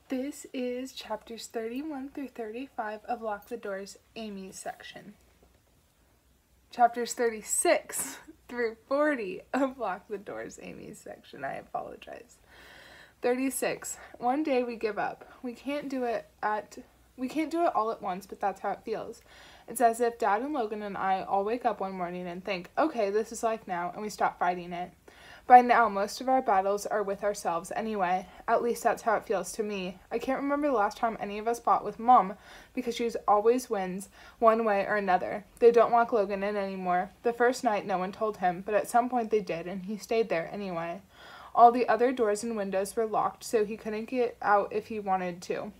This is chapters 31 through 35 of Lock the Doors, Amy's section. Chapters 36 through 40 of Lock the Doors, Amy's section. I apologize. 36. One day we give up. We can't do it all at once, but that's how it feels. It's as if Dad and Logan and I all wake up one morning and think, okay, this is life now, and we stop fighting it. By now, most of our battles are with ourselves anyway. At least that's how it feels to me. I can't remember the last time any of us fought with Mom, because she always wins one way or another. They don't lock Logan in anymore. The first night, no one told him, but at some point they did, and he stayed there anyway. All the other doors and windows were locked, so he couldn't get out if he wanted to.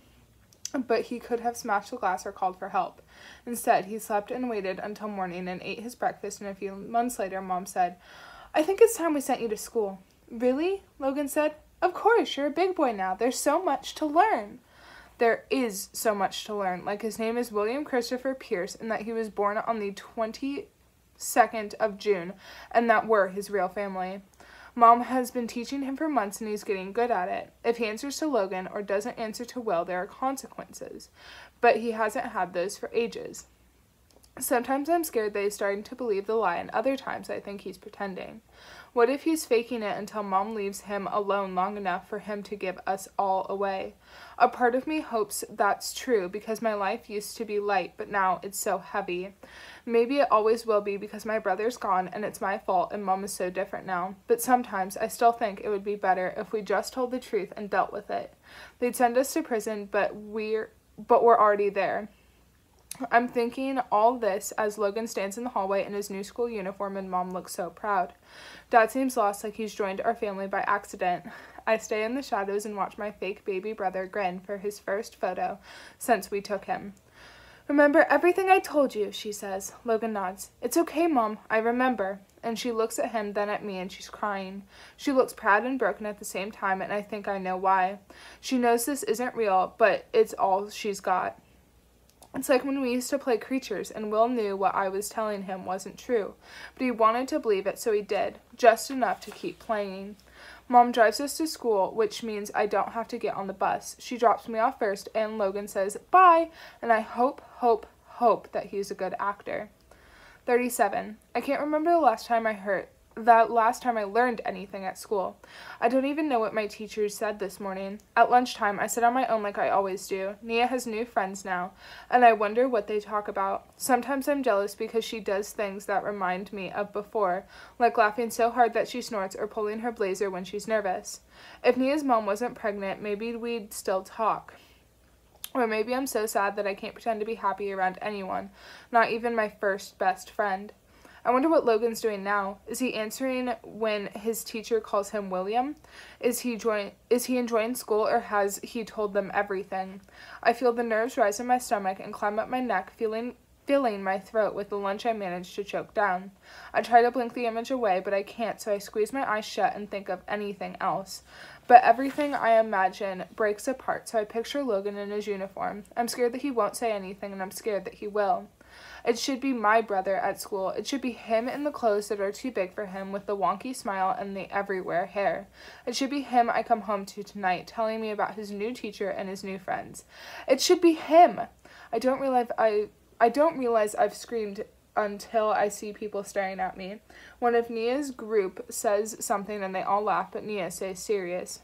But he could have smashed the glass or called for help. Instead, he slept and waited until morning and ate his breakfast, and a few months later, Mom said, I think it's time we sent you to school. Really? Logan said. Of course, you're a big boy now. There's so much to learn. There is so much to learn. Like his name is William Christopher Pierce and that he was born on the 22nd of June and that we're his real family. Mom has been teaching him for months and he's getting good at it. If he answers to Logan or doesn't answer to Will, there are consequences. But he hasn't had those for ages. Sometimes I'm scared that he's starting to believe the lie, and other times I think he's pretending. What if he's faking it until Mom leaves him alone long enough for him to give us all away? A part of me hopes that's true because my life used to be light, but now it's so heavy. Maybe it always will be because my brother's gone and it's my fault and Mom is so different now. But sometimes I still think it would be better if we just told the truth and dealt with it. They'd send us to prison, but we're already there. I'm thinking all this as Logan stands in the hallway in his new school uniform and Mom looks so proud. Dad seems lost, like he's joined our family by accident. I stay in the shadows and watch my fake baby brother grin for his first photo since we took him. Remember everything I told you, she says. Logan nods. It's okay, Mom, I remember. And she looks at him, then at me, and she's crying. She looks proud and broken at the same time, and I think I know why. She knows this isn't real, but it's all she's got. It's like when we used to play creatures, and Will knew what I was telling him wasn't true, but he wanted to believe it, so he did, just enough to keep playing. Mom drives us to school, which means I don't have to get on the bus. She drops me off first, and Logan says, bye, and I hope that he's a good actor. 37. I can't remember the last time I learned anything at school. I don't even know what my teachers said this morning. At lunchtime, I sit on my own like I always do. Nia has new friends now, and I wonder what they talk about. Sometimes I'm jealous because she does things that remind me of before, like laughing so hard that she snorts or pulling her blazer when she's nervous. If Nia's mom wasn't pregnant, maybe we'd still talk. Or maybe I'm so sad that I can't pretend to be happy around anyone, not even my first best friend. I wonder what Logan's doing now. Is he answering when his teacher calls him William? Is he enjoying school or has he told them everything? I feel the nerves rise in my stomach and climb up my neck, filling my throat with the lunch I managed to choke down. I try to blink the image away, but I can't, so I squeeze my eyes shut and think of anything else. But everything I imagine breaks apart, so I picture Logan in his uniform. I'm scared that he won't say anything, and I'm scared that he will. It should be my brother at school. It should be him in the clothes that are too big for him with the wonky smile and the everywhere hair. It should be him I come home to tonight, telling me about his new teacher and his new friends. It should be him. I don't realize I've screamed until I see people staring at me. One of Nia's group says something and they all laugh, but Nia stays serious.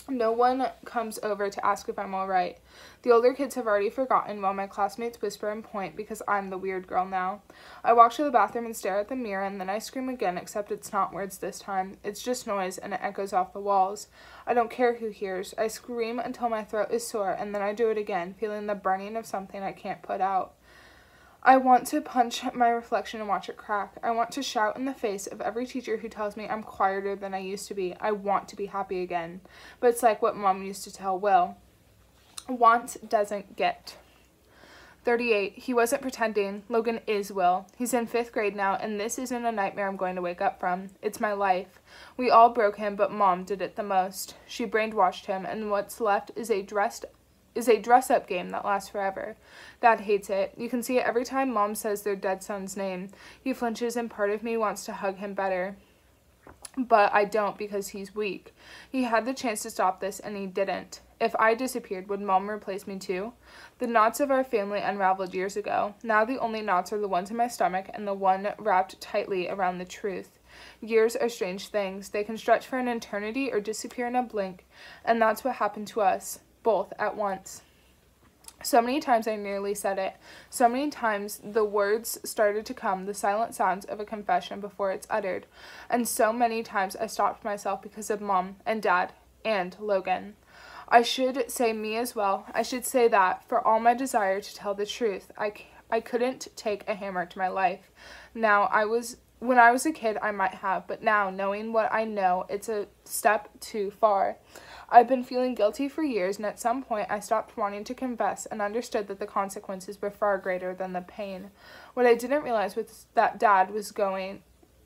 No one comes over to ask if I'm all right. The older kids have already forgotten while my classmates whisper and point because I'm the weird girl now. I walk to the bathroom and stare at the mirror and then I scream again, except it's not words this time. It's just noise and it echoes off the walls. I don't care who hears. I scream until my throat is sore and then I do it again, feeling the burning of something I can't put out. I want to punch my reflection and watch it crack. I want to shout in the face of every teacher who tells me I'm quieter than I used to be. I want to be happy again. But it's like what Mom used to tell Will. Want doesn't get. 38. He wasn't pretending. Logan is Will. He's in 5th grade now, and this isn't a nightmare I'm going to wake up from. It's my life. We all broke him, but Mom did it the most. She brainwashed him, and what's left is a dress-up game that lasts forever. Dad hates it. You can see it every time Mom says their dead son's name. He flinches and part of me wants to hug him better. But I don't because he's weak. He had the chance to stop this and he didn't. If I disappeared, would Mom replace me too? The knots of our family unraveled years ago. Now the only knots are the ones in my stomach and the one wrapped tightly around the truth. Years are strange things. They can stretch for an eternity or disappear in a blink, and that's what happened to us, both at once. So many times I nearly said it. So many times the words started to come, the silent sounds of a confession before it's uttered. And so many times I stopped myself because of Mom and Dad and Logan. I should say me as well. I should say that, for all my desire to tell the truth, I couldn't take a hammer to my life. When I was a kid, I might have, but now, knowing what I know, it's a step too far. I've been feeling guilty for years, and at some point I stopped wanting to confess and understood that the consequences were far greater than the pain. What I didn't realize was that Dad was going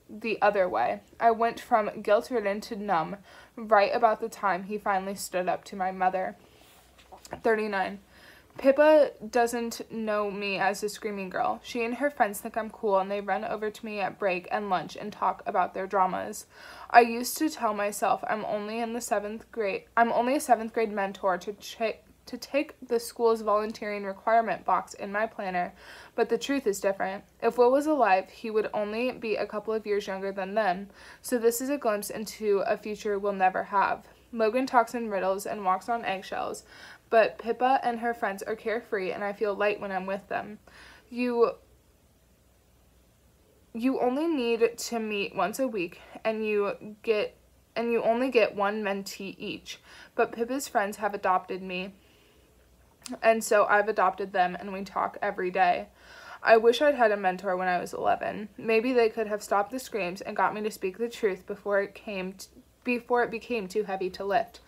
the other way. I went from guilt-ridden to numb right about the time he finally stood up to my mother. 39. Pippa doesn't know me as a screaming girl. She and her friends think I'm cool, and they run over to me at break and lunch and talk about their dramas. I used to tell myself I'm only a 7th grade mentor to take the school's volunteering requirement box in my planner, but the truth is different. If Will was alive, he would only be a couple of years younger than them, so this is a glimpse into a future we'll never have. Logan talks in riddles and walks on eggshells, but Pippa and her friends are carefree, and I feel light when I'm with them. You only need to meet once a week, and you only get one mentee each. But Pippa's friends have adopted me, and so I've adopted them, and we talk every day. I wish I'd had a mentor when I was 11. Maybe they could have stopped the screams and got me to speak the truth before it became too heavy to lift.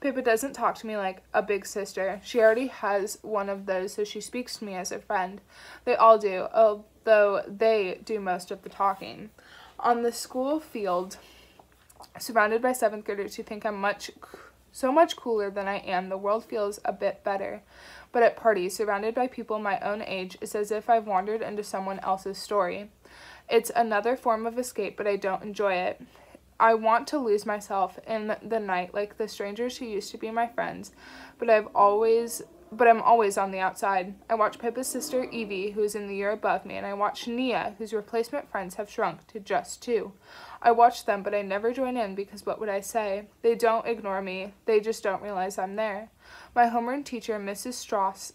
Pippa doesn't talk to me like a big sister. She already has one of those, so she speaks to me as a friend. They all do, although they do most of the talking. On the school field, surrounded by 7th graders who think I'm so much cooler than I am, the world feels a bit better. But at parties, surrounded by people my own age, it's as if I've wandered into someone else's story. It's another form of escape, but I don't enjoy it. I want to lose myself in the night like the strangers who used to be my friends, but I'm always on the outside. I watch Pippa's sister Evie, who's in the year above me, and I watch Nia, whose replacement friends have shrunk to just 2. I watch them, but I never join in because what would I say? They don't ignore me. They just don't realize I'm there. My homeroom teacher, Mrs. Strauss,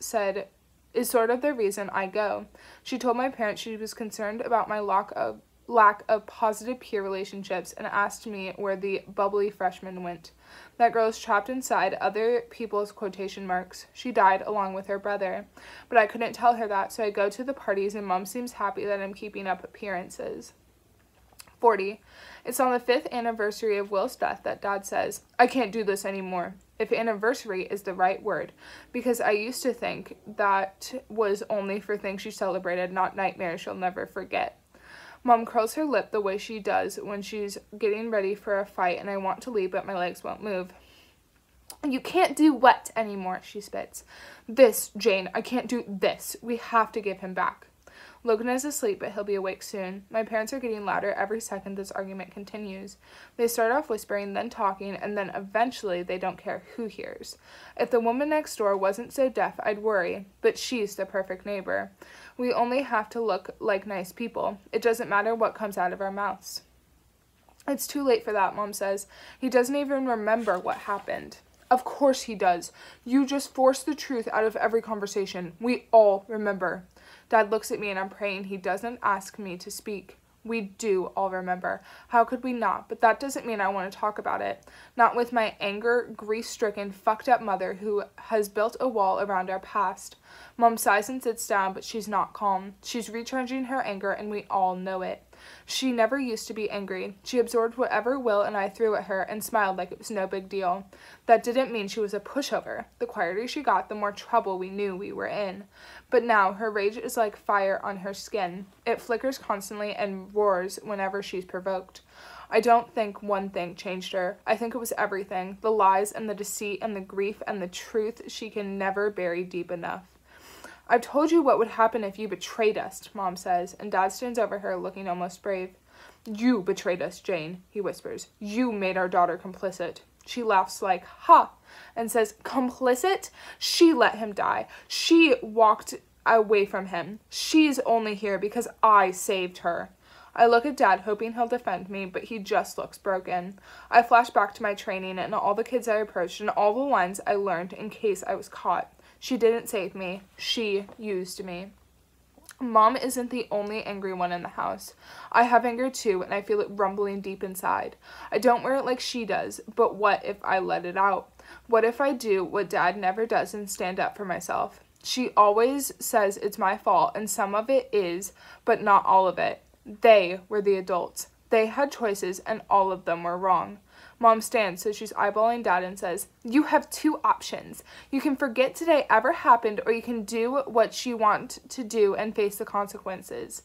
is sort of the reason I go. She told my parents she was concerned about my lack of positive peer relationships and asked me where the bubbly freshman went. That girl is trapped inside other people's quotation marks. She died along with her brother. But I couldn't tell her that, so I go to the parties and Mom seems happy that I'm keeping up appearances. 40. It's on the 5th anniversary of Will's death that Dad says, I can't do this anymore. If anniversary is the right word, because I used to think that was only for things she celebrated, not nightmares she'll never forget. Mom curls her lip the way she does when she's getting ready for a fight, and I want to leave, but my legs won't move. You can't do what anymore, she spits. This, Jane, I can't do this. We have to give him back. Logan is asleep, but he'll be awake soon. My parents are getting louder every second this argument continues. They start off whispering, then talking, and then eventually they don't care who hears. If the woman next door wasn't so deaf, I'd worry, but she's the perfect neighbor. We only have to look like nice people. It doesn't matter what comes out of our mouths. It's too late for that, Mom says. He doesn't even remember what happened. Of course he does. You just force the truth out of every conversation. We all remember. Dad looks at me and I'm praying he doesn't ask me to speak. We do all remember. How could we not? But that doesn't mean I want to talk about it. Not with my anger, grief-stricken, fucked-up mother who has built a wall around our past. Mom sighs and sits down, but she's not calm. She's recharging her anger, and we all know it. She never used to be angry. She absorbed whatever Will and I threw at her and smiled like it was no big deal. That didn't mean she was a pushover. The quieter she got, the more trouble we knew we were in. But now, her rage is like fire on her skin. It flickers constantly and roars whenever she's provoked. I don't think one thing changed her. I think it was everything. The lies and the deceit and the grief and the truth she can never bury deep enough. I've told you what would happen if you betrayed us, Mom says, and Dad stands over her looking almost brave. You betrayed us, Jane, he whispers. You made our daughter complicit. She laughs like, ha, and says, complicit? She let him die. She walked away from him. She's only here because I saved her. I look at Dad, hoping he'll defend me, but he just looks broken. I flash back to my training and all the kids I approached and all the lines I learned in case I was caught. She didn't save me. She used me. Mom isn't the only angry one in the house. I have anger too, and I feel it rumbling deep inside. I don't wear it like she does, but what if I let it out? What if I do what Dad never does and stand up for myself? She always says it's my fault, and some of it is, but not all of it. They were the adults. They had choices, and all of them were wrong. Mom stands, so she's eyeballing Dad and says, you have two options. You can forget today ever happened, or you can do what you want to do and face the consequences.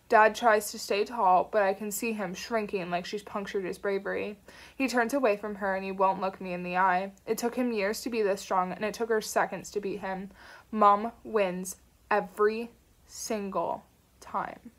Dad tries to stay tall, but I can see him shrinking like she's punctured his bravery. He turns away from her and he won't look me in the eye. It took him years to be this strong, and it took her seconds to beat him. Mom wins every single time.